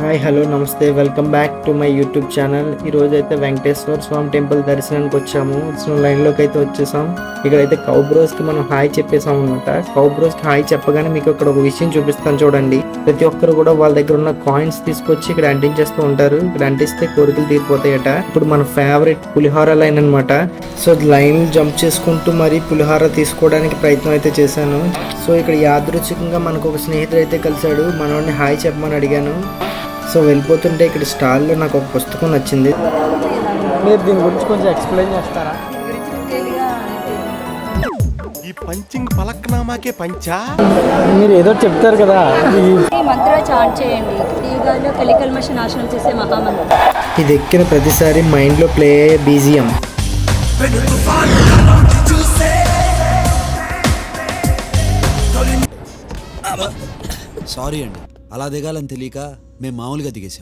Hi hello నమస్తే welcome back to my YouTube channel. ఈరోజు అయితే వెంకటేశ్వర స్వామి టెంపుల్ దర్శనానికి వచ్చాము. లైన్లోకి అయితే వచ్చేసాం. ఇక్కడైతే కౌ బ్రోస్కి మనం హాయ్ చెప్పేసాం అనమాట. కౌ బ్రోస్కి హాయ్ చెప్పగానే మీకు ఇక్కడ ఒక విషయం చూపిస్తాను చూడండి. ప్రతి ఒక్కరు కూడా వాళ్ళ దగ్గర ఉన్న కాయిన్స్ తీసుకొచ్చి ఇక్కడ అంటించేస్తూ ఉంటారు. ఇక్కడ అంటిస్తే కోరికలు తీరిపోతాయట. ఇప్పుడు మన ఫేవరెట్ పులిహోర లైన్ అనమాట. సో లైన్ జంప్ చేసుకుంటూ మరి పులిహోర తీసుకోవడానికి ప్రయత్నం అయితే చేశాను. సో ఇక్కడ యాదృచ్ఛికంగా మనకు ఒక స్నేహితుడు అయితే కలిశాడు. మనోడిని హాయ్ చెప్పమని అడిగాను. సో వెళ్ళిపోతుంటే ఇక్కడ స్టాల్లో నాకు ఒక పుస్తకం నచ్చింది. మీరు దీని గురించి కొంచెం ఎక్స్ప్లెయిన్ చేస్తారా? ఈ పంచింగ్ పలక్నామాకే పంచా మీరు ఏదో చెప్తారు కదా, ఈ మంత్ర చాట్ చేయండి. యుగాల్లో కలికల్మష నాశనం చేసే మహామంత్రం. ఇది ఎక్కిన ప్రతిసారి మైండ్లో ప్లే అయ్యే బీజిఎం. సారీ అండి, అలా దిగాలని తెలియక మేము మామూలుగా దిగేసాం.